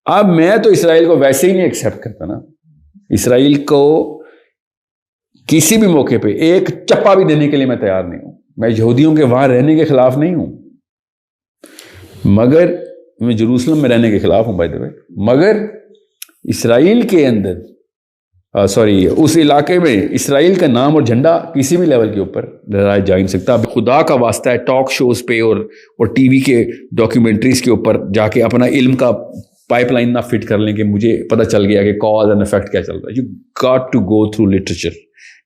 اب میں تو اسرائیل کو ویسے ہی نہیں ایکسیپٹ کرتا نا. اسرائیل کو کسی بھی موقع پہ ایک چپا بھی دینے کے لیے میں تیار نہیں ہوں. میں یہودیوں کے وہاں رہنے کے خلاف نہیں ہوں, مگر میں جروسلم میں رہنے کے خلاف ہوں بائی دا وے, مگر اسرائیل کے اندر اس علاقے میں اسرائیل کا نام اور جھنڈا کسی بھی لیول کے اوپر لہرایا جا نہیں سکتا. خدا کا واسطہ ہے ٹاک شوز پہ اور ٹی وی کے ڈاکیومنٹریز کے اوپر جا کے اپنا علم کا پائپ لائن نہ فٹ کر لیں کہ مجھے پتہ چل گیا کہ کاز اینڈ افیکٹ کیا چل رہا ہے. You got to go through literature.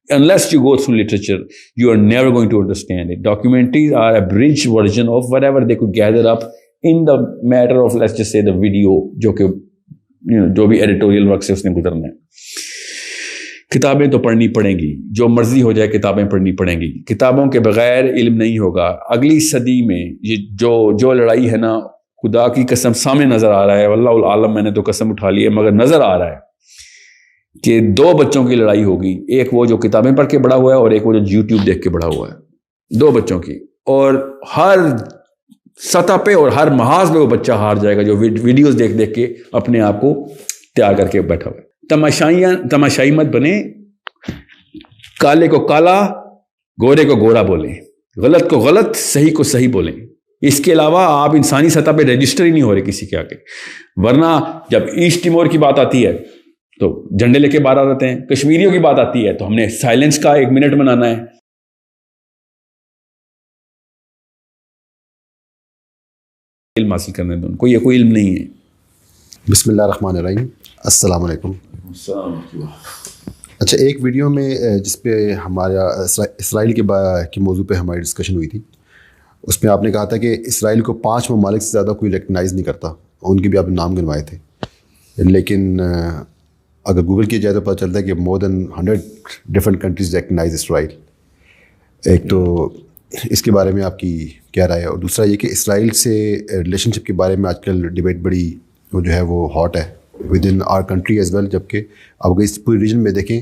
Unless you go through literature, you are never going to understand it. Documentaries are a bridge version of whatever they could gather up in the matter of, let's just say, the video, جو بھی editorial work سے اس نے گزرنا ہے. کتابیں تو پڑھنی پڑیں گی, جو مرضی ہو جائے کتابیں پڑھنی پڑیں گی. کتابوں کے بغیر علم نہیں ہوگا. اگلی صدی میں یہ جو لڑائی ہے نا, خدا کی قسم سامنے نظر آ رہا ہے, واللہ العالم, میں نے تو قسم اٹھا لی ہے, مگر نظر آ رہا ہے کہ 2 بچوں کی لڑائی ہوگی. ایک وہ جو کتابیں پڑھ کے بڑا ہوا ہے, اور ایک وہ جو یوٹیوب دیکھ کے بڑا ہوا ہے. 2 بچوں کی, اور ہر سطح پہ اور ہر محاذ پہ وہ بچہ ہار جائے گا جو ویڈیوز دیکھ کے اپنے آپ کو تیار کر کے بیٹھا ہوا ہے. تماشائی مت بنے, کالے کو کالا گورے کو گورا بولیں, غلط کو غلط صحیح کو صحیح بولیں. اس کے علاوہ آپ انسانی سطح پہ رجسٹر ہی نہیں ہو رہے کسی کے آگے. ورنہ جب ایسٹ ٹیمور کی بات آتی ہے تو جھنڈے لے کے باہر آ جاتے ہیں, کشمیریوں کی بات آتی ہے تو ہم نے سائلنس کا 1 منٹ منانا ہے. علم حاصل کرنے دو ان کو, یہ کوئی علم نہیں ہے. بسم اللہ الرحمن الرحیم. السلام علیکم. اچھا, ایک ویڈیو میں جس پہ ہمارا اسرائیل کے موضوع پہ ہماری ڈسکشن ہوئی تھی, اس میں آپ نے کہا تھا کہ اسرائیل کو 5 ممالک سے زیادہ کوئی ریکگنائز نہیں کرتا. ان کے بھی آپ نے نام گنوائے تھے, لیکن اگر گوگل کیا جائے تو پتہ چلتا ہے کہ مور دین 100 ڈفرینٹ کنٹریز ریکگنائز اسرائیل. ایک تو اس کے بارے میں آپ کی کیا رائے ہے, اور دوسرا یہ کہ اسرائیل سے ریلیشن شپ کے بارے میں آج کل ڈبیٹ بڑی جو ہے وہ ہاٹ ہے with in our country as well. جبکہ آپ اگر اس پوری ریجن میں دیکھیں,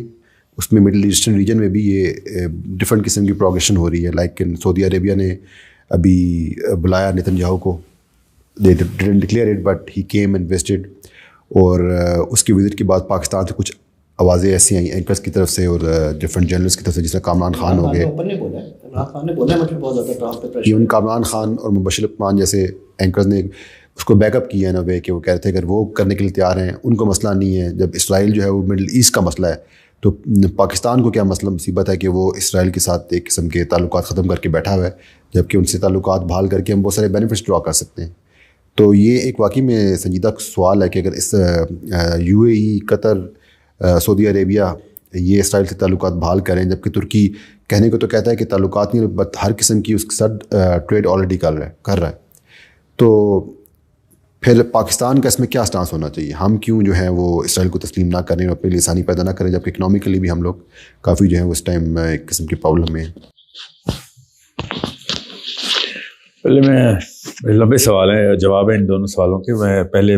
اس میں مڈل ایسٹرن ریجن میں بھی یہ ڈفرینٹ قسم کی پروگریشن ہو رہی ہے. لائک سعودی عربیہ نے ابھی بلایا نیتنیاہو کو, they didn't declare it but he came and visited. اور اس کی وزٹ کے بعد پاکستان سے کچھ آوازیں ایسی آئیں اینکرز کی طرف سے اور ڈفرینٹ جرنلسٹ کی طرف سے, جس میں کامران خان ہو گئے. ایون کامران خان اور مبشر الرحمان جیسے اینکرز نے اس کو بیک اپ کیا ہے نا وے, کہ وہ کہہ رہے تھے اگر وہ کرنے کے لیے تیار ہیں, ان کو مسئلہ نہیں ہے. جب اسرائیل جو ہے وہ مڈل ایسٹ کا مسئلہ ہے, تو پاکستان کو کیا مسئلہ مصیبت ہے کہ وہ اسرائیل کے ساتھ ایک قسم کے تعلقات ختم کر کے بیٹھا ہوا ہے, جبکہ ان سے تعلقات بحال کر کے ہم بہت سارے بینیفٹس ڈرا کر سکتے ہیں. تو یہ ایک واقعی میں سنجیدہ سوال ہے کہ اگر اس UAE, قطر, سعودی عربیہ یہ اسرائیل سے تعلقات بحال کریں, جبکہ ترکی کہنے کو تو کہتا ہے کہ تعلقات نہیں, بٹ ہر قسم کی اس کے ساتھ ٹریڈ آلریڈی کر رہا ہے. تو پھر پاکستان کا اس میں کیا اسٹانس ہونا چاہیے؟ ہم کیوں جو ہے وہ اسرائیل کو تسلیم نہ کریں اور اپنے لیے آسانی پیدا نہ کریں, جبکہ اکنامکلی بھی ہم لوگ کافی جو ہے اس ٹائم ایک قسم کی پرابلم میں ہیں. پہلے میں لمبے سوال ہیں, جواب ہیں ان دونوں سوالوں کے. میں پہلے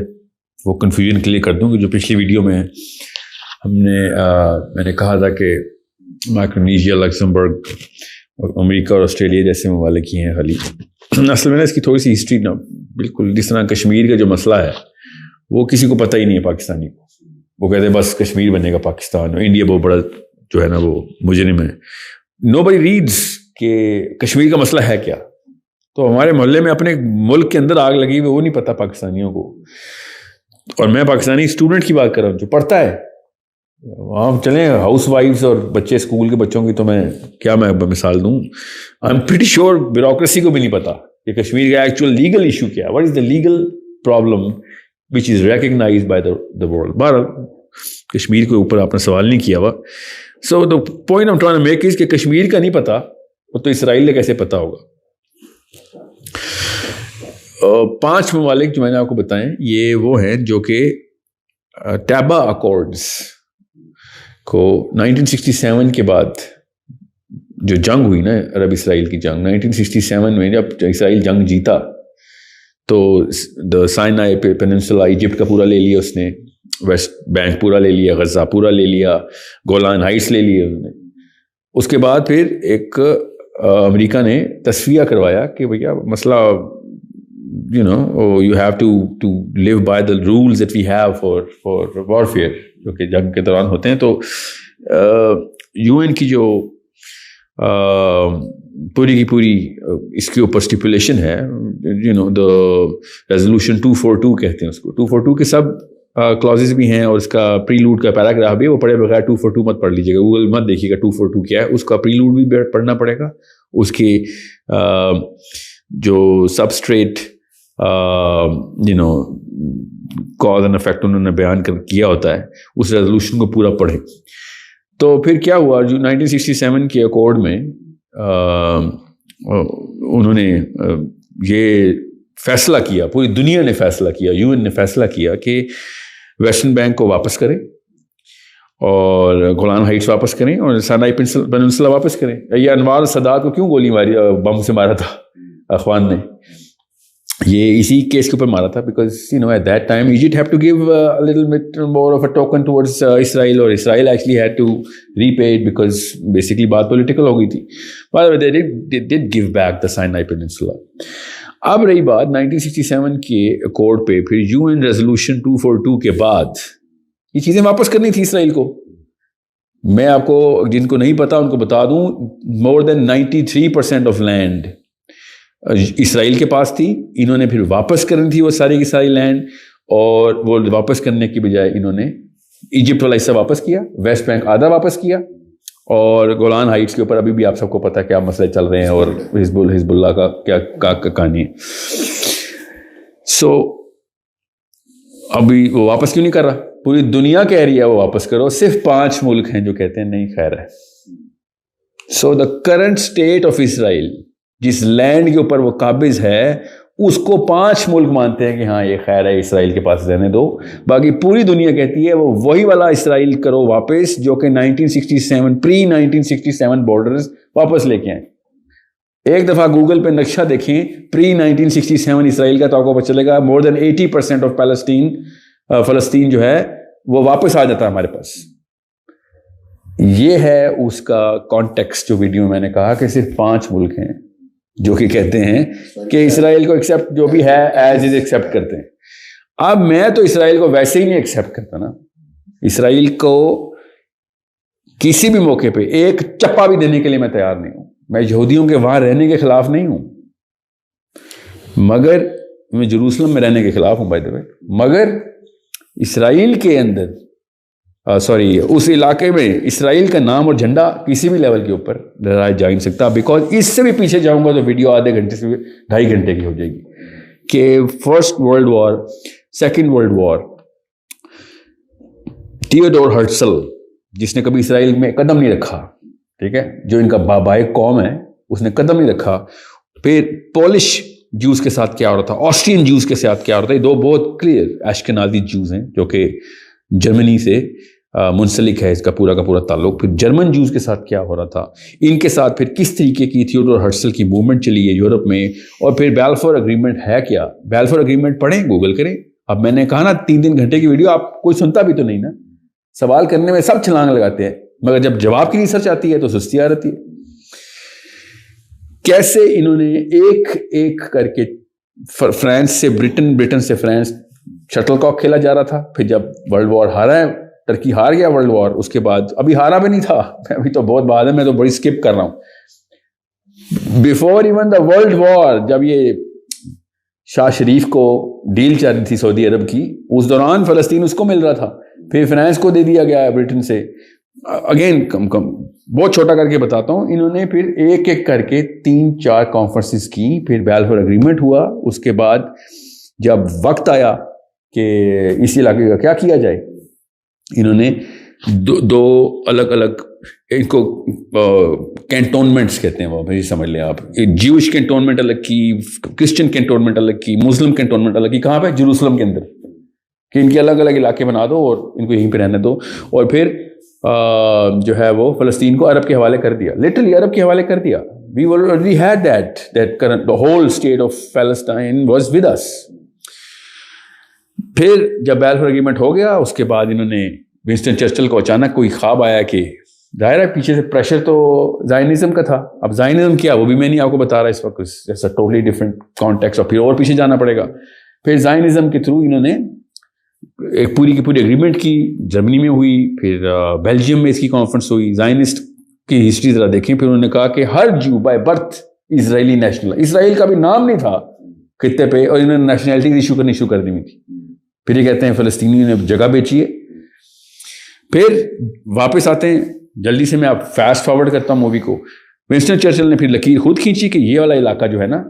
وہ کنفیوژن کلیئر کر دوں کہ جو پچھلی ویڈیو میں میں نے کہا تھا کہ مائکرونیشیا, لکسمبرگ اور امریکہ اور آسٹریلیا جیسے ممالک ہی ہیں خالی. اصل میں اس کی تھوڑی سی ہسٹری نا بالکل جس طرح کشمیر کا جو مسئلہ ہے وہ کسی کو پتہ ہی نہیں ہے پاکستانی کو. وہ کہتے ہیں بس کشمیر بنے گا پاکستان, اور انڈیا بہت بڑا جو ہے نا وہ مجرم ہے. نو بڈی ریڈز کہ کشمیر کا مسئلہ ہے کیا. تو ہمارے محلے میں اپنے ملک کے اندر آگ لگی ہوئی, وہ نہیں پتہ پاکستانیوں کو. اور میں پاکستانی اسٹوڈنٹ کی بات کر رہا ہوں جو پڑھتا ہے. وہاں چلیں ہاؤس وائفز اور بچے اسکول کے بچوں کی تو میں کیا میں مثال دوں. I am pretty sure bureaucracy کو بھی نہیں پتہ کہ کشمیر کا ایکچوئل لیگل ایشو کیا, what is the legal problem which is recognise by the world. بہرحال کشمیر کے اوپر آپ نے سوال نہیں کیا ہوا. So the point I trying to make is کہ کشمیر کا نہیں پتہ, وہ تو اسرائیل نے کیسے پتہ ہوگا. 5 ممالک جو میں نے آپ کو بتائیں یہ وہ ہیں جو کہ ٹیبا اکارڈز کو 1967 کے بعد جو جنگ ہوئی نا, عرب اسرائیل کی جنگ 1967 میں, جب اسرائیل جنگ جیتا تو دا سائنائی پیننسولا ایجپٹ کا پورا لے لیا اس نے, ویسٹ بینک پورا لے لیا, غزہ پورا لے لیا, گولان ہائٹس لے لیے انہوں نے. اس کے بعد پھر ایک امریکہ نے تصفیہ کروایا کہ بھیا مسئلہ you have to live by the rules that we have for warfare, جو کہ جنگ کے دوران ہوتے ہیں. تو UN کی جو پوری کی پوری اس کے اوپر اسٹیپولیشن ہے, the ریزولوشن 242 کہتے ہیں اس کو. 242 کے سب کلازز بھی ہیں, اور اس کا پریلوڈ کا پیراگراف بھی, وہ پڑھے بغیر 242 مت پڑھ لیجیے گا, گوگل مت دیکھیے گا 242 کیا ہے. اس کا پریلوڈ بھی پڑھنا پڑے گا. اس کی جو سبسٹریٹ کاز اینڈ افیکٹ انہوں نے بیان کیا ہوتا ہے, اس ریزولوشن کو پورا پڑھیں. تو پھر کیا ہوا, جو 1967 کے اکارڈ میں انہوں نے یہ فیصلہ کیا, پوری دنیا نے فیصلہ کیا, UN نے فیصلہ کیا کہ ویسٹرن بینک کو واپس کریں, اور گولان ہائٹس واپس کریں, اور سینائی پیننسلا واپس کریں. یہ انوار السادات کو کیوں گولی ماری, بم سے مارا تھا اخوان نے, یہ اسی کیس کے اوپر مارا تھا, because at that time Egypt have to give a little bit more of a token towards Israel, اور Israel actually had to repay it because basically بات پولیٹیکل ہو گئی تھی. But they did give back the Sinai Peninsula. اب رہی بات 1967 کے accord پہ, پھر UN ریزولوشن 242 کے بعد یہ چیزیں واپس کرنی تھی اسرائیل کو. میں آپ کو, جن کو نہیں پتا ان کو بتا دوں, more than 93% آف لینڈ اسرائیل کے پاس تھی. انہوں نے پھر واپس کرنی تھی وہ ساری کی ساری لینڈ, اور وہ واپس کرنے کی بجائے انہوں نے ایجپٹ والا حصہ واپس کیا, ویسٹ بینک آدھا واپس کیا, اور گولان ہائٹس کے اوپر ابھی بھی آپ سب کو پتہ کیا مسئلے چل رہے ہیں, اور حزب اللہ کا کیا کہانی ہے. سو ابھی وہ واپس کیوں نہیں کر رہا؟ پوری دنیا کہہ رہی ہے وہ واپس کرو, صرف 5 ملک ہیں جو کہتے ہیں نہیں خیر ہے. So the current state of Israel, جس لینڈ کے اوپر وہ قابض ہے, اس کو 5 ملک مانتے ہیں کہ ہاں یہ خیر ہے, اسرائیل کے پاس رہنے دو. باقی پوری دنیا کہتی ہے وہ وہی والا اسرائیل کرو واپس جو کہ 1967 1967 بارڈرز واپس لے کے آئیں. ایک دفعہ گوگل پہ نقشہ دیکھیں pre-1967 اسرائیل کا, تو آپ کو پتہ چلے گا more than 80% آف فلسطین جو ہے وہ واپس آ جاتا ہے ہمارے پاس. یہ ہے اس کا کانٹیکسٹ جو ویڈیو میں نے کہا کہ صرف 5 ملک ہیں جو کہ کہتے ہیں کہ اسرائیل کو ایکسیپٹ جو بھی ہے ایز از ایکسیپٹ کرتے ہیں. اب میں تو اسرائیل کو ویسے ہی نہیں ایکسیپٹ کرتا نا. اسرائیل کو کسی بھی موقع پہ ایک چپا بھی دینے کے لیے میں تیار نہیں ہوں. میں یہودیوں کے وہاں رہنے کے خلاف نہیں ہوں, مگر میں جروسلم میں رہنے کے خلاف ہوں بائی دا وے, مگر اسرائیل کے اندر اس علاقے میں اسرائیل کا نام اور جھنڈا کسی بھی لیول کے اوپر لہرایا جا نہیں سکتا. بیکاز اس سے بھی پیچھے جاؤں گا تو ویڈیو آدھے گھنٹے سے 2.5 گھنٹے کی ہو جائے گی. کہ first world war, second world war, Theodor Herzl جس نے کبھی اسرائیل میں قدم نہیں رکھا, ٹھیک ہے, جو ان کا بابائے قوم ہے, اس نے قدم نہیں رکھا. پھر پولش جوز کے ساتھ کیا ہو رہا تھا, آسٹرین جوز کے ساتھ کیا ہو رہا تھا. یہ 2 بہت کلیئر اشکنازی جوز ہیں جو کہ جرمنی سے منسلک ہے اس کا پورا تعلق. پھر جرمن جوز کے ساتھ کیا ہو رہا تھا, ان کے ساتھ پھر کس طریقے کی تھیوڈور ہرٹزل کی موومنٹ چلی ہے یورپ میں, اور پھر بیلفور اگریمنٹ ہے کیا. بیلفور اگریمنٹ پڑھیں, گوگل کریں. اب میں نے کہا نا 3 گھنٹے کی ویڈیو, آپ کوئی سنتا بھی تو نہیں نا. سوال کرنے میں سب چھلانگ لگاتے ہیں, مگر جب جواب کی ریسرچ آتی ہے تو سستی آ رہتی ہے. کیسے انہوں نے ایک ایک کر کے فرانس سے برٹن سے فرانس شٹل کاک کھیلا جا رہا تھا. پھر جب ورلڈ وار ہارا ہے, ترکی ہار گیا ورلڈ وار, اس کے بعد ابھی ہارا بھی نہیں تھا, ابھی تو بہت بعد ہے, میں تو بڑی اسکپ کر رہا ہوں. Before even the world war, جب یہ شاہ شریف کو ڈیل چل رہی تھی سعودی عرب کی, اس دوران فلسطین اس کو مل رہا تھا, پھر فرانس کو دے دیا گیا ہے برٹن سے. اگین کم بہت چھوٹا کر کے بتاتا ہوں, انہوں نے پھر ایک ایک کر کے 3-4 کانفرنسز کی, پھر بیلفور اگریمنٹ ہوا. اس کے بعد جب وقت آیا کہ اسی علاقے کا کیا کیا جائے, انہوں نے 2 الگ الگ, ان کو کینٹونمنٹس کہتے ہیں, وہ بھائی سمجھ لیں آپ, جیوش کینٹونمنٹ الگ کی, کرسچن کینٹونمنٹ الگ کی, مسلم کینٹونمنٹ الگ کی. کہاں پہ؟ جروسلم کے اندر, کہ ان کے الگ الگ علاقے بنا دو اور ان کو یہیں پہ رہنے دو. اور پھر جو ہے وہ فلسطین کو عرب کے حوالے کر دیا, لٹرلی عرب کے حوالے کر دیا. We already had that current, the whole state of Palestine was with us. پھر جب بیلفور اگریمنٹ ہو گیا, اس کے بعد انہوں نے ونسٹن چرچل کو اچانک کوئی خواب آیا کہ ظاہر ہے پیچھے سے پریشر تو زائنزم کا تھا. اب زائنزم کیا وہ بھی میں نہیں آپ کو بتا رہا اس وقت, جیسا ٹوٹلی ڈفرینٹ کانٹیکس, اور پھر اور پیچھے جانا پڑے گا. پھر زائنزم کے تھرو انہوں نے ایک پوری کی پوری اگریمنٹ کی, جرمنی میں ہوئی, پھر بیلجیم میں اس کی کانفرنس ہوئی. زائنسٹ کی ہسٹری ذرا دیکھیں. پھر انہوں نے کہا کہ ہر جو بائی برتھ اسرائیلی نیشنل, اسرائیل کا بھی نام نہیں تھا خطے پہ, اور انہوں نے نیشنلٹی ایشو کرنی شروع کر دی ہوئی تھی. پھر یہ کہتے ہیں فلسطینیوں نے جگہ بیچی ہے. پھر واپس آتے ہیں جلدی سے, میں آپ فاسٹ فارورڈ کرتا ہوں مووی کو. ونسٹن چرچل نے پھر لکیر خود کھینچی کہ یہ والا علاقہ جو ہے نا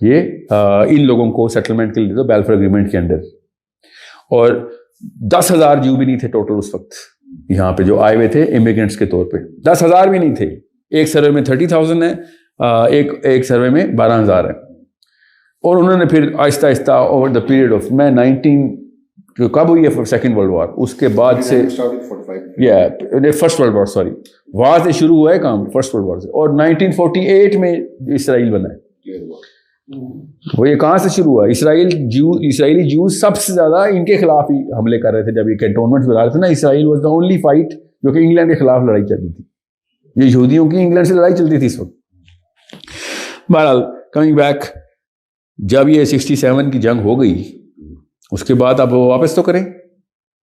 یہ ان لوگوں کو سیٹلمنٹ کے لیے دو بیلفر اگریمنٹ کے اندر. اور 10,000 جو بھی نہیں تھے ٹوٹل اس وقت یہاں پہ جو آئے ہوئے تھے امیگرینٹس کے طور پہ, 10,000 بھی نہیں تھے. ایک سروے میں 30,000 ہے, ایک سروے میں 12,000 ہے. اور انہوں نے پھر آہستہ آہستہ اوور دا پیریڈ آف میں 19 کب ہوئی ہے سیکنڈ ورلڈ وار, اس کے بعد سے فرسٹ ورلڈ وار, سوری وہاں سے شروع ہوا ہے کام, فرسٹ ورلڈ وار سے. اور 1948 میں اسرائیل بنا ہے. وہ یہ کہاں سے شروع ہوا؟ اسرائیلی جوز سب سے زیادہ ان کے خلاف ہی حملے کر رہے تھے جب یہ کینٹونمنٹ بنا رہے تھے نا. اسرائیل واز دا اونلی فائٹ جو کہ انگلینڈ کے خلاف لڑائی چلتی تھی. یہ یہودیوں کی انگلینڈ سے لڑائی چلتی تھی اس وقت. بہرحال کمنگ بیک, جب یہ 67 کی جنگ ہو گئی اس کے بعد اب وہ واپس تو کریں.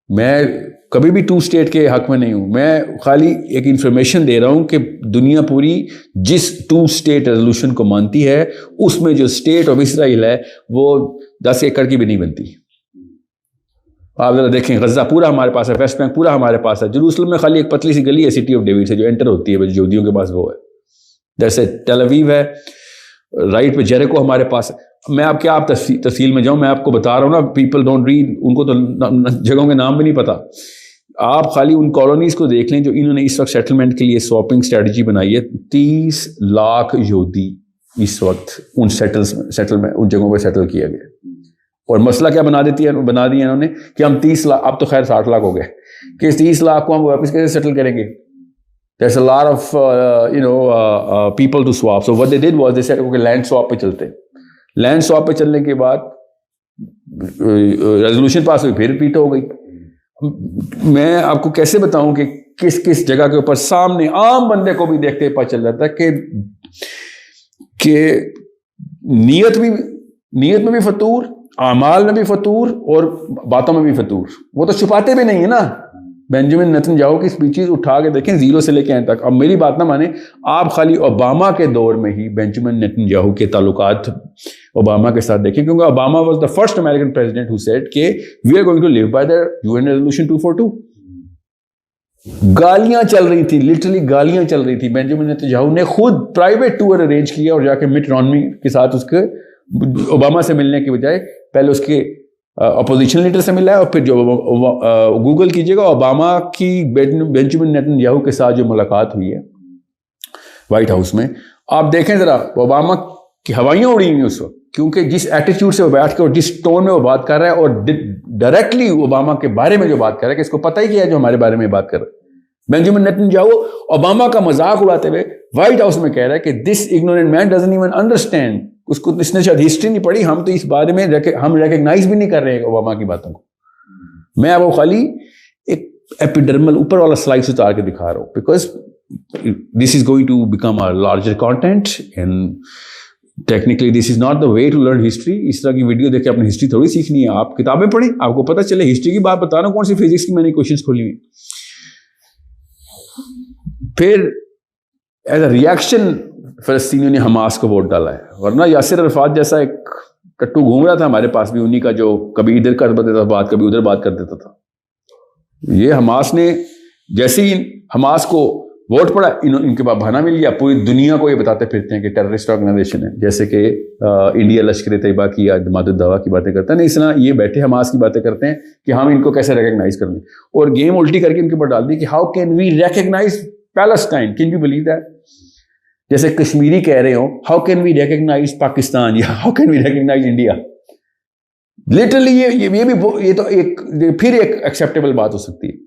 میں کبھی بھی 2 اسٹیٹ کے حق میں نہیں ہوں, میں خالی ایک انفارمیشن دے رہا ہوں کہ دنیا پوری جس 2 اسٹیٹ ریزولوشن کو مانتی ہے اس میں جو اسٹیٹ آف اسرائیل ہے وہ 10 ایکڑ کی بھی نہیں بنتی. آپ ذرا دیکھیں, غزہ پورا ہمارے پاس ہے, ویسٹ بینک پورا ہمارے پاس ہے, جروسلم میں خالی ایک پتلی سی گلی ہے سٹی آف ڈیوڈ سے جو انٹر ہوتی ہے یہودیوں کے پاس, وہ ہے. جیسے ٹیل اویو ہے, رائٹ پہ جیریکو ہمارے پاس ہے. میں آپ کیا آپ تفصیل میں جاؤں, میں آپ کو بتا رہا ہوں نا, پیپل ڈونٹ ریڈ, ان کو تو جگہوں کے نام بھی نہیں پتا. آپ خالی ان کالونیز کو دیکھ لیں جو انہوں نے اس وقت سیٹلمنٹ کے لیے سواپنگ اسٹریٹجی بنائی ہے. 30 لاکھ یہودی اس وقت ان سیٹلمنٹ ان جگہوں پہ سیٹل کیا گیا. اور مسئلہ کیا بنا دیا انہوں نے کہ ہم 30 لاکھ, اب تو خیر 60 لاکھ ہو گئے, کہ اس 30 لاکھ کو ہم واپس کیسے سیٹل کریں گے. There's a lot of people to swap. So what they did was they said okay land swap پہ چلتے. لینڈ سواپ پہ چلنے کے بعد ریزولوشن پاس ہوئی, پھر ریپیٹ ہو گئی. میں آپ کو کیسے بتاؤں کہ کس کس جگہ کے اوپر سامنے عام بندے کو بھی دیکھتے پتہ چل جاتا ہے کہ نیت میں بھی فطور, اعمال میں بھی فطور, اور باتوں میں بھی فطور. وہ تو چھپاتے بھی نہیں ہے نا. بینجامن نیتنیاہو کی اسپیچز اٹھا کے دیکھیں 0 سے لے کے این تک. اب میری بات نہ مانیں, آپ خالی اوباما کے دور میں ہی بینجامن نیتنیاہو کے تعلقات اوباما کے ساتھ دیکھیں, کیونکہ Obama was the first American president who said کہ we are going to live by the UN resolution 242. گالیاں چل رہی تھی, لٹرلی گالیاں چل رہی تھی. بینجامن نیتنیاہو نے خود پرائیویٹ ٹور ارینج کیا اور جا کے مٹ رامنی کے ساتھ اس کے اوباما سے ملنے کے بجائے پہلے اس کے اپوزیشن لیڈر سے ملا ہے, اور پھر جو گوگل کیجیے گا اوباما کی بینجامن نیتنیاہو کے ساتھ جو ملاقات ہوئی ہے وائٹ ہاؤس میں, آپ دیکھیں ذرا اوباما کی ہوائیاں اڑی ہوئی اس وقت, کیونکہ جس ایٹیچیوڈ سے وہ بیٹھ کے اور جس ٹون میں وہ بات کر رہا ہے, اور ڈائریکٹلی اوباما کے بارے میں جو بات کر رہا ہے کہ اس کو پتہ ہی کیا ہے جو ہمارے بارے میں بات کر رہا ہے. بینجامن نیتنیاہو اوباما کا مذاق اڑاتے ہوئے وائٹ ہاؤس میں کہہ رہا ہے کہ this ignorant man doesn't even understand. اس نے شاید ہسٹری نہیں پڑھی, ہم تو اس بارے میں ہم ریکگنائز بھی نہیں کر رہے ہیں اوباما کی باتوں کو. میں آپ کو خالی ایک ایپیڈرمل اوپر والا سلائس اتار کے دکھا رہا ہوں, because this is going to become a larger content and technically this is not the way to learn history. اس طرح کی ویڈیو دیکھ کے اپنی ہسٹری تھوڑی سیکھنی ہے, آپ کتابیں پڑھیں, آپ کو پتہ چلے. ہسٹری کی بات بتا رہا ہوں, کون سی فزکس کی میں نے کوشچنس کھولی ہوئی. پھر ایز اے ریئیکشن فلسطینیوں نے حماس کو ووٹ ڈالا ہے, ورنہ یاسر عرفات جیسا ایک کٹو گھوم رہا تھا ہمارے پاس بھی, انہی کا جو کبھی ادھر کر دیتا تھا بات, کبھی ادھر بات کر دیتا تھا. یہ حماس نے جیسے ہی حماس کو ووٹ پڑا, ان کے بعد بہانا مل گیا, پوری دنیا کو یہ بتاتے پھرتے ہیں کہ ٹیررسٹ آرگنائزیشن ہے, جیسے کہ انڈیا لشکر طیبہ کی یا جماعت الدعوہ کی باتیں کرتا ہے نا, اس طرح یہ بیٹھے حماس کی باتیں کرتے ہیں کہ ہم ان کو کیسے ریکگنائز کر لیں, اور گیم الٹی کر کے ان کے اوپر ڈال دی کہ how can we recognise Palestine, can you believe that. جیسے کشمیری کہہ رہے ہوں how can we recognise Pakistan یا how can we recognise India. Literally یہ تو ایک پھر ایک ایکسیپٹیبل بات ہو سکتی ہے.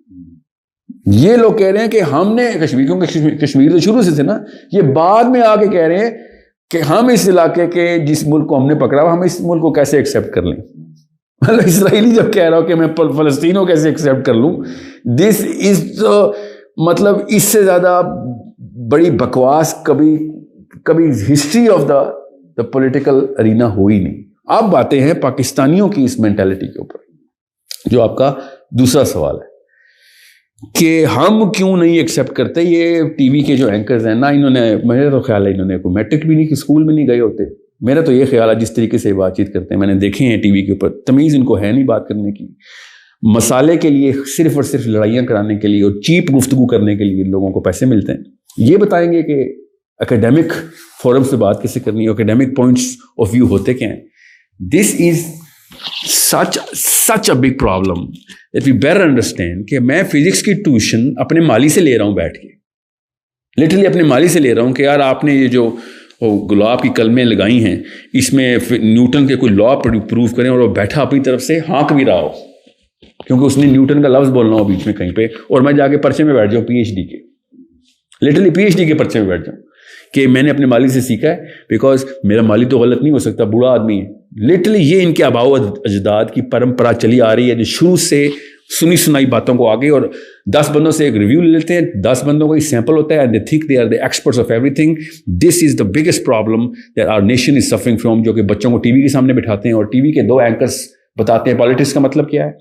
یہ لوگ کہہ رہے ہیں کہ ہم نے کشمیر, کیونکہ کشمیر تو شروع سے تھے نا, یہ بعد میں آ کے کہہ رہے ہیں کہ ہم اس علاقے کے جس ملک کو ہم نے پکڑا ہم اس ملک کو کیسے ایکسیپٹ کر لیں. مطلب اسرائیلی جب کہہ رہا ہو کہ میں فلسطین کو کیسے ایکسیپٹ کر لوں, دس از مطلب اس سے زیادہ بڑی بکواس کبھی history of the political arena ہوئی نہیں. اب باتیں ہیں پاکستانیوں کی اس مینٹیلٹی کے اوپر, جو آپ کا دوسرا سوال ہے کہ ہم کیوں نہیں ایکسیپٹ کرتے. یہ ٹی وی کے جو اینکرز ہیں نا, انہوں نے, میرا تو خیال ہے انہوں نے کوئی میٹرک بھی نہیں, اسکول میں نہیں گئے ہوتے. میرا تو یہ خیال ہے جس طریقے سے بات چیت کرتے ہیں, میں نے دیکھے ہیں ٹی وی کے اوپر, تمیز ان کو ہے نہیں بات کرنے کی. مسالے کے لیے صرف اور صرف لڑائیاں کرانے کے لیے اور چیپ گفتگو کرنے کے لیے لوگوں کو پیسے ملتے ہیں. یہ بتائیں گے کہ اکیڈیمک فورم سے بات کیسے کرنی ہے, اکیڈیمک پوائنٹس آف ویو ہوتے کیا ہیں. دس از such a big problem that we better understand کہ میں فزکس کی ٹیوشن اپنے مالی سے لے رہا ہوں, بیٹھ کے لٹرلی اپنے مالی سے لے رہا ہوں کہ یار آپ نے یہ جو گلاب کی کلمیں لگائی ہیں اس میں نیوٹن کے کوئی لا پروف کریں, اور وہ بیٹھا اپنی طرف سے ہانک بھی رہا ہو کیونکہ اس نے نیوٹن کا لفظ بولنا ہو بیچ میں کہیں پہ, اور میں جا کے پرچے میں بیٹھ جاؤں PhD کے, لٹرلی PhD کے پرچے میں بیٹھ جاؤں کہ میں نے اپنے مالی سے سیکھا ہے, بیکاز میرا مالی تو غلط نہیں ہو سکتا, بوڑھا آدمی ہے. لٹرلی یہ ان کے آباء و اجداد کی پرمپرا چلی آ رہی ہے جو شروع سے سنی سنائی باتوں کو آگے, اور 10 بندوں سے ایک ریویو لے لیتے ہیں, 10 بندوں کا ایک سیمپل ہوتا ہے, and they think they are the experts of everything. This is the biggest problem that our nation is suffering from, جو کہ بچوں کو ٹی وی کے سامنے بٹھاتے ہیں اور ٹی وی کے 2 اینکرز بتاتے ہیں پالیٹکس کا مطلب کیا ہے,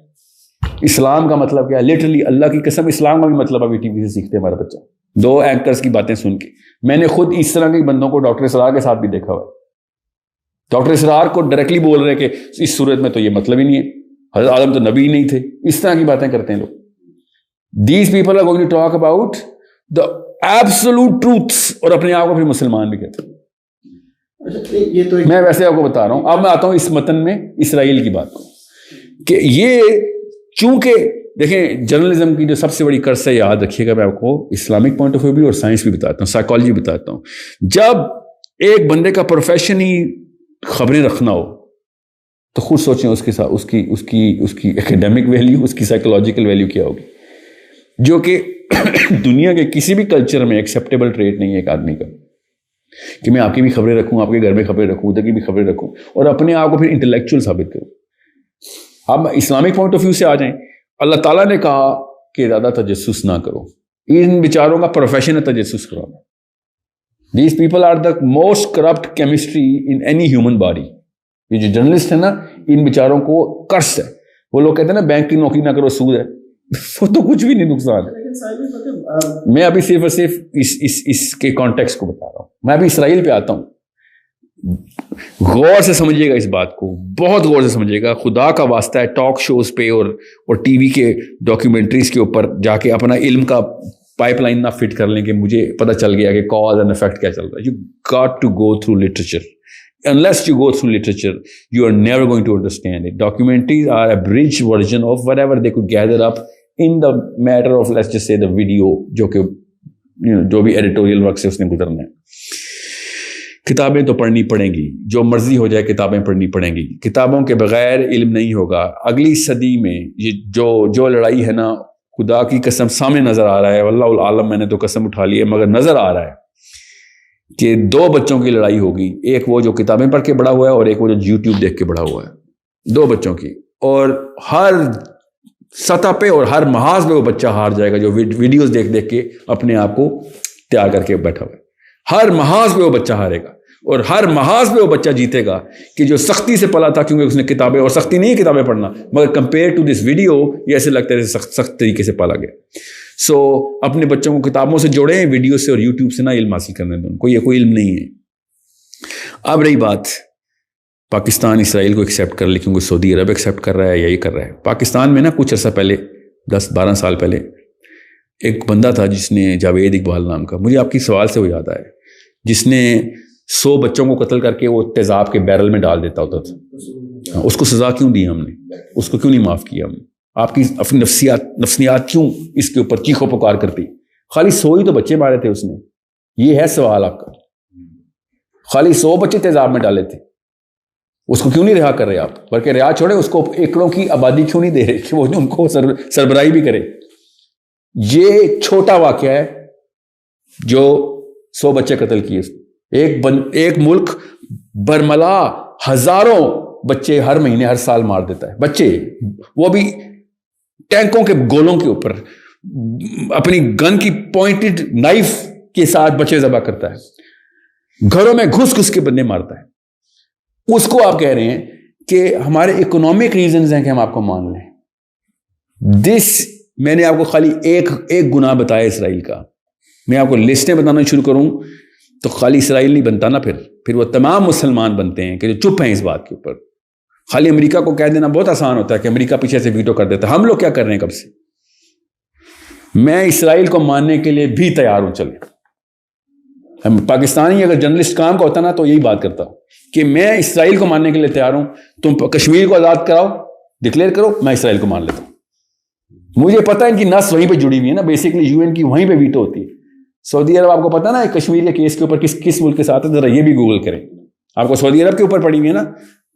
اسلام کا مطلب کیا ہے. لٹرلی اللہ کی قسم اسلام کا بھی مطلب ابھی ٹی وی سے سیکھتے ہیں ہمارا بچہ, 2 اینکرز کی باتیں سن کے. میں نے خود اس طرح کے بندوں کو ڈاکٹر اسرار کے ساتھ بھی دیکھا ہوا ہے. ڈاکٹر اسرار کو ڈائریکٹلی بول رہے کہ اس صورت میں تو یہ مطلب ہی نہیں ہے, حضرت آدم تو نبی نہیں تھے. اس طرح کی باتیں کرتے ہیں لوگ. These people are going to talk about the absolute truths, اور اپنے آپ کو پھر مسلمان بھی کہتے ہیں. میں ویسے آپ کو بتا رہا ہوں. اب میں آتا ہوں اس متن میں اسرائیل کی بات کو, کہ یہ چونکہ دیکھیں جرنلزم کی جو سب سے بڑی کرس ہے, یاد رکھیے گا, میں آپ کو اسلامک پوائنٹ آف ویو بھی اور سائنس بھی بتاتا ہوں, سائیکالوجی بتاتا ہوں. جب ایک بندے کا پروفیشن ہی خبریں رکھنا ہو تو خود سوچیں اس کے ساتھ اس کی ایکیڈیمک ویلیو, اس کی سائیکولوجیکل ویلیو کیا ہوگی, جو کہ دنیا کے کسی بھی کلچر میں ایکسیپٹیبل ٹریٹ نہیں ہے ایک آدمی کا, کہ میں آپ کی بھی خبریں رکھوں, آپ کے گھر میں خبریں رکھوں, ادھر کی بھی خبریں رکھوں, اور اپنے آپ کو پھر انٹلیکچوئل ثابت کروں. اب اسلامک پوائنٹ آف ویو سے آ جائیں. اللہ تعالیٰ نے کہا کہ زیادہ تجسس نہ کرو, ان بیچاروں کا پروفیشن ہے تجسس کرانا. These people are the most corrupt chemistry in any human body. یہ جو جرنلسٹ ہیں نا, ان بیچاروں کو کرس ہے. وہ لوگ کہتے ہیں نا بینک کی نوکری نہ کرو, سود ہے, وہ تو کچھ بھی نہیں نقصان ہے. میں ابھی صرف اور صرف اس کے کانٹیکسٹ کو بتا رہا ہوں. میں ابھی اسرائیل پہ آتا ہوں. غور سے سمجھیے گا اس بات کو, بہت غور سے سمجھیے گا. خدا کا واسطہ ہے, ٹاک شوز پہ اور ٹی وی کے ڈاکیومنٹریز کے اوپر جا کے اپنا علم کا پائپ لائن نہ فٹ کر لیں کہ مجھے پتہ چل گیا کہ کاز اینڈ افیکٹ کیا چل رہا ہے. You got to go through literature. Unless you go through literature, you are never going to understand it. Documentaries are a bridge version of whatever they could gather up in the matter of, let's just say, the video, جو کہ جو بھی editorial work سے اس نے گزرنا ہے. کتابیں تو پڑھنی پڑیں گی, جو مرضی ہو جائے کتابیں پڑھنی پڑیں گی. کتابوں کے بغیر علم نہیں ہوگا. اگلی صدی میں یہ جو لڑائی ہے نا, خدا کی قسم سامنے نظر آ رہا ہے, واللہ العالم, میں نے تو قسم اٹھا لی ہے, مگر نظر آ رہا ہے کہ 2 بچوں کی لڑائی ہوگی. ایک وہ جو کتابیں پڑھ کے بڑا ہوا ہے, اور ایک وہ جو یوٹیوب دیکھ کے بڑا ہوا ہے. 2 بچوں کی, اور ہر سطح پہ اور ہر محاذ پہ وہ بچہ ہار جائے گا جو ویڈیوز دیکھ کے اپنے آپ کو تیار کر کے بیٹھا ہوا ہے. ہر محاذ پہ وہ بچہ ہارے گا, اور ہر محاذ پہ وہ بچہ جیتے گا کہ جو سختی سے پلا تھا, کیونکہ اس نے کتابیں, اور سختی نہیں ہے کتابیں پڑھنا, مگر کمپیئر ٹو دس ویڈیو یہ ایسے لگتا ہے جیسے سخت طریقے سے پالا گیا. سو اپنے بچوں کو کتابوں سے جوڑیں, ویڈیو سے اور یوٹیوب سے نہ علم حاصل کرنے دیں ان کو, یہ کوئی علم نہیں ہے. اب رہی بات پاکستان اسرائیل کو ایکسیپٹ کر لے کیونکہ سعودی عرب ایکسیپٹ کر رہا ہے یا یہ کر رہا ہے. پاکستان میں نا کچھ عرصہ پہلے, 10-12 سال پہلے, ایک بندہ تھا جس نے, جاوید اقبال نام کا, مجھے آپ کی سوال سے وہ یاد آیا, جس نے 100 بچوں کو قتل کر کے وہ تیزاب کے بیرل میں ڈال دیتا ہوتا تھا. اس کو سزا کیوں دی ہم نے, اس کو کیوں نہیں معاف کیا ہم نے, آپ کی اپنی نفسیات کیوں اس کے اوپر چیخو پکار کرتی؟ خالی 100 ہی تو بچے مارے تھے اس نے, یہ ہے سوال آپ کا. خالی 100 بچے تیزاب میں ڈالے تھے, اس کو کیوں نہیں رہا کر رہے آپ؟ بلکہ رہا چھوڑے, اس کو ایکڑوں کی آبادی کیوں نہیں دے رہے کہ وہ ان کو سربراہی بھی کرے؟ یہ چھوٹا واقعہ ہے جو 100 بچے قتل کیے. ایک ملک برملا ہزاروں بچے ہر مہینے ہر سال مار دیتا ہے, بچے, وہ بھی ٹینکوں کے گولوں کے اوپر. اپنی گن کی پوائنٹڈ نائف کے ساتھ بچے ذبح کرتا ہے, گھروں میں گھس گھس کے بندے مارتا ہے, اس کو آپ کہہ رہے ہیں کہ ہمارے اکنامک ریزنز ہیں کہ ہم آپ کو مان لیں. میں نے آپ کو خالی ایک گناہ بتایا اسرائیل کا, میں آپ کو لسٹیں بتانا شروع کروں تو خالی اسرائیل نہیں بنتا نا, پھر وہ تمام مسلمان بنتے ہیں کہ جو چپ ہیں اس بات کے اوپر. خالی امریکہ کو کہہ دینا بہت آسان ہوتا ہے کہ امریکہ پیچھے سے ویٹو کر دیتا ہے. ہم لوگ کیا کر رہے ہیں کب سے؟ میں اسرائیل کو ماننے کے لیے بھی تیار ہوں. چلیں, ہم پاکستانی اگر جرنلسٹ کام کا ہوتا نا تو یہی بات کرتا کہ میں اسرائیل کو ماننے کے لیے تیار ہوں, تم کشمیر کو آزاد کراؤ, ڈکلیئر کرو, میں اسرائیل کو مان لیتا ہوں. مجھے پتا ہے ان کی نس وہیں پہ جڑی ہوئی ہے نا, بیسکلی یو این کی وہیں پہ ویٹو ہوتی ہے. سعودی عرب آپ کو پتا نا کشمیر کے کیس کے اوپر کس ملک کے ساتھ ہے, ذرا یہ بھی گوگل کریں. آپ کو سعودی عرب کے اوپر پڑی ہوئی ہے نا,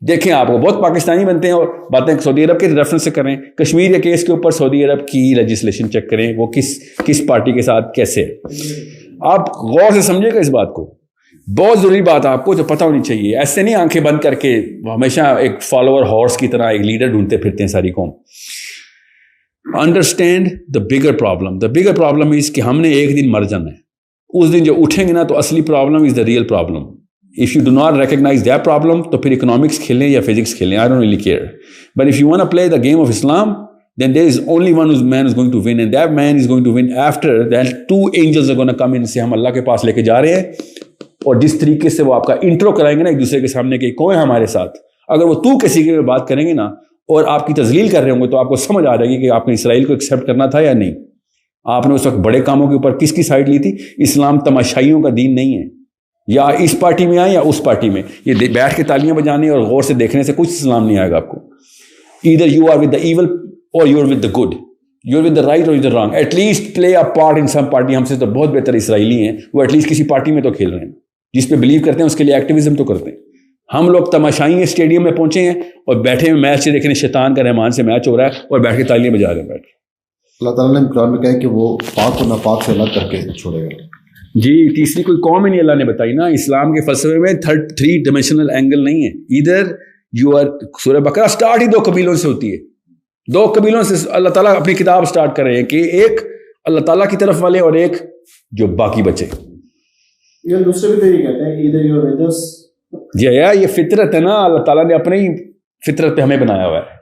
دیکھیں آپ کو بہت پاکستانی بنتے ہیں اور باتیں سعودی عرب کے ریفرنس سے کریں. کشمیر کے کیس کے اوپر سعودی عرب کی لیجسلیشن چیک کریں, وہ کس پارٹی کے ساتھ کیسے ہے. آپ غور سے سمجھے گا اس بات کو, بہت ضروری بات آپ کو جو پتہ ہونی چاہیے. ایسے نہیں آنکھیں بند کر کے ہمیشہ ایک فالوور ہارس کی طرح ایک لیڈر ڈھونڈتے پھرتے ہیں ساری قوم. Understand the bigger problem is کہ ہم نے ایک دن مر جانا ہے. اس دن جو اٹھیں گے نا تو اصلی problem is the real problem. If you do not recognize that problem, تو پھر economics کھیلیں یا physics کھیلیں, I don't really care. But if you want to play the game of Islam, then there is only one man who's going to win, and that man is going to win after that 2 angels are going to come in سے ہم اللہ کے پاس لے کے جا رہے ہیں. اور جس طریقے سے وہ آپ کا انٹرو کرائیں گے نا ایک دوسرے کے سامنے کہ کون ہے ہمارے ساتھ, اگر وہ تو کسی کے بات کریں گے نا اور آپ کی تذلیل کر رہے ہوں گے تو آپ کو سمجھ آ جائے گی کہ آپ نے اسرائیل کو ایکسیپٹ کرنا تھا یا نہیں. آپ نے اس وقت بڑے کاموں کے اوپر کس کی سائڈ لی تھی. اسلام تماشائیوں کا دین نہیں ہے, یا اس پارٹی میں آئے یا اس پارٹی میں. یہ بیٹھ کے تالیاں بجانے اور غور سے دیکھنے سے کچھ اسلام نہیں آئے گا آپ کو. Either you are with the evil or you are with the good, you are with the right or with the wrong. At least play a part in some party. ہم سے تو بہت بہتر اسرائیلی ہیں, وہ ایٹ لیسٹ کسی party میں تو کھیل رہے ہیں, جس پہ بلیو کرتے ہیں اس کے لیے ایکٹیویزم تو کرتے ہیں. ہم لوگ تماشائی اسٹیڈیم میں پہنچے ہیں اور بیٹھے ہوئے میچ دیکھنے, شیطان کا رحمان سے میچ ہو رہا ہے اور بیٹھ کے تالیاں بجا رہے ہیں بیٹھ کے. اللہ تعالیٰ نے قرآن میں کہا ہے کہ وہ پاک اور ناپاک سے الگ کر کے چھوڑے گا. جی, تیسری کوئی قوم ہی نہیں اللہ نے بتائی نا. اسلام کے فلسفے میں 3 ڈائمینشنل اینگل نہیں ہے. ادھر یو آر, سورہ بقرہ سٹارٹ ہی 2 قبیلوں سے ہوتی ہے. 2 قبیلوں سے اللہ تعالیٰ اپنی کتاب سٹارٹ کر رہے ہیں کہ ایک اللہ تعالیٰ کی طرف والے اور ایک جو باقی بچے. یہ دوسرے بھی تو یہ کہتے ہیں ادھر یو ود اس. جی یہ فطرت ہے نا, اللہ تعالیٰ نے اپنے ہی فطرت پہ ہمیں بنایا ہوا ہے.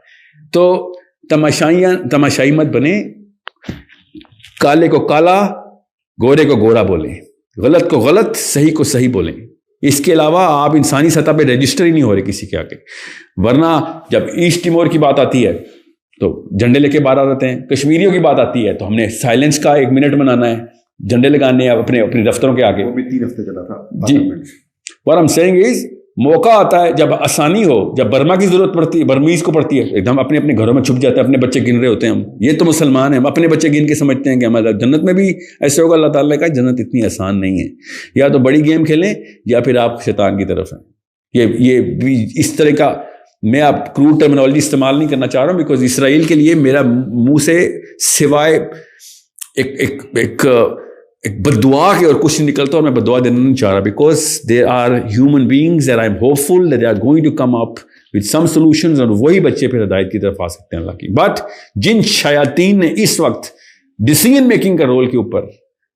تو تماشائی مت بنے, کالے کو کالا گورے کو گورا بولیں, غلط کو غلط, صحیح کو صحیح بولیں. اس کے علاوہ آپ انسانی سطح پہ رجسٹر ہی نہیں ہو رہے کسی کے آگے. ورنہ جب ایسٹ ٹیمور کی بات آتی ہے تو جھنڈے لے کے باہر آ جاتے ہیں. کشمیریوں کی بات آتی ہے تو ہم نے سائلنس کا 1 منٹ منانا ہے, جھنڈے لگانے ہیں اپنے دفتروں کے آگے. وہ بھی 3 ہفتے چلا تھا. جی, what I'm saying is موقع آتا ہے جب آسانی ہو, جب برما کی ضرورت پڑتی ہے, برمیز کو پڑتی ہے, ایک دم اپنے گھروں میں چھپ جاتے ہیں, اپنے بچے گن رہے ہوتے ہیں. ہم یہ تو مسلمان ہیں, ہم اپنے بچے گن کے سمجھتے ہیں کہ ہمارا جنت میں بھی ایسے ہوگا. اللہ تعالیٰ نے کہا جنت اتنی آسان نہیں ہے, یا تو بڑی گیم کھیلیں یا پھر آپ شیطان کی طرف ہیں. یہ بھی اس طرح کا, میں آپ کروڈ ٹرمینالوجی استعمال نہیں کرنا چاہ رہا ہوں, بیکاز اسرائیل کے لیے میرا منہ سے سوائے ایک بددعا کے اور کچھ نہیں نکلتا, اور میں بددعا دینا نہیں چاہ رہا, because there are human beings and I am hopeful that they are going to come up with some solutions, اور وہی بچے پھر ہدایت کی طرف آ سکتے ہیں اللہ کی. بٹ جن شیاطین نے اس وقت ڈیسیژن میکنگ کا رول کے اوپر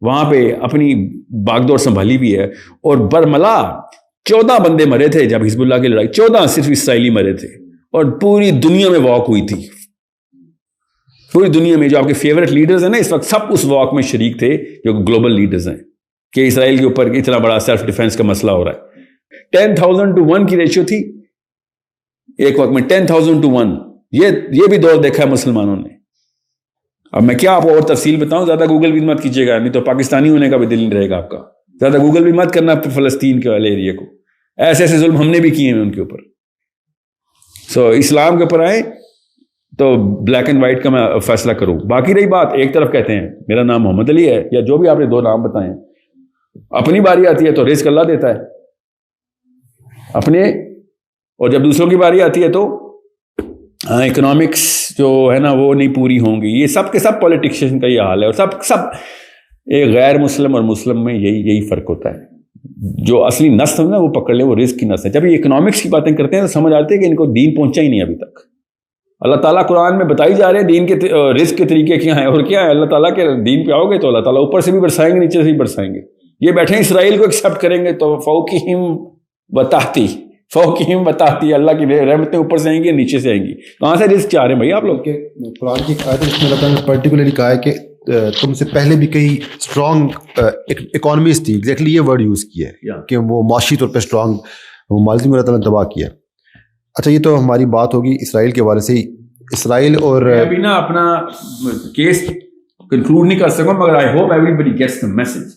وہاں پہ اپنی باغ دور سنبھالی بھی ہے, اور برملا 14 بندے مرے تھے جب حزب اللہ کی لڑائی, 14 صرف اسرائیلی مرے تھے, اور پوری دنیا میں واک ہوئی تھی. پوری دنیا میں جو آپ کے فیورٹ لیڈرز ہیں نا اس وقت, سب اس واک میں شریک تھے جو گلوبل لیڈرز ہیں, کہ اسرائیل کے اوپر اتنا بڑا سیلف ڈیفینس کا مسئلہ ہو رہا ہے. 10,000 to 1 کی ریشیو تھی ایک وقت میں, 10,000 to 1. یہ بھی دور دیکھا ہے مسلمانوں نے. اب میں کیا آپ کو اور تفصیل بتاؤں, زیادہ گوگل بھی مت کیجیے گا, نہیں تو پاکستانی ہونے کا بھی دل نہیں رہے گا آپ کا. زیادہ گوگل بھی مت کرنا فلسطین کے والے ایریے کو, ایسے ظلم ہم نے بھی کیے ہیں ان کے اوپر. سو اسلام کے اوپر آئے تو بلیک اینڈ وائٹ کا میں فیصلہ کروں. باقی رہی بات, ایک طرف کہتے ہیں میرا نام محمد علی ہے, یا جو بھی آپ نے 2 نام بتائے, اپنی باری آتی ہے تو رزق اللہ دیتا ہے اپنے, اور جب دوسروں کی باری آتی ہے تو ہاں اکنامکس جو ہے نا وہ نہیں پوری ہوں گی. یہ سب کے سب پولیٹیشین کا یہ حال ہے, اور سب ایک غیر مسلم اور مسلم میں یہی فرق ہوتا ہے. جو اصلی نس ہے نا وہ پکڑ لے, وہ رزق کی نس ہے. جب یہ اکنامکس کی باتیں کرتے ہیں تو سمجھ آتے ہیں کہ ان کو دین پہنچا ہی نہیں ابھی تک. اللہ تعالیٰ قرآن میں بتائی جا رہے ہیں دین کے رزق کے طریقے کیا ہیں اور کیا ہے. اللہ تعالیٰ کے دین پہ آؤ گے تو اللہ تعالیٰ اوپر سے بھی برسائیں گے نیچے سے بھی برسائیں گے. یہ بیٹھے ہیں اسرائیل کو ایکسیپٹ کریں گے تو فوقہم بتاتی اللہ کی رحمتیں اوپر سے آئیں گی نیچے سے آئیں گی. کہاں سے رزق چاہ رہے ہیں بھائی آپ لوگ؟ قرآن کی ایک آیت ہے جس میں اللہ تعالیٰ نے پرٹیکولرلی کہا ہے کہ تم سے پہلے بھی کئی اسٹرانگ اکانومیز تھی. ایگزیکٹلی یہ ورڈ یوز کیا ہے کہ وہ معاشی طور پہ اسٹرانگ ممالک کو اللہ تعالیٰ نے تباہ کیا. اچھا یہ تو ہماری بات ہوگی اسرائیل کے حوالے سے ہی. اسرائیل اور ابھی نا اپنا کیس کنکلوڈ نہیں کر سکوں مگر I hope everybody gets the message.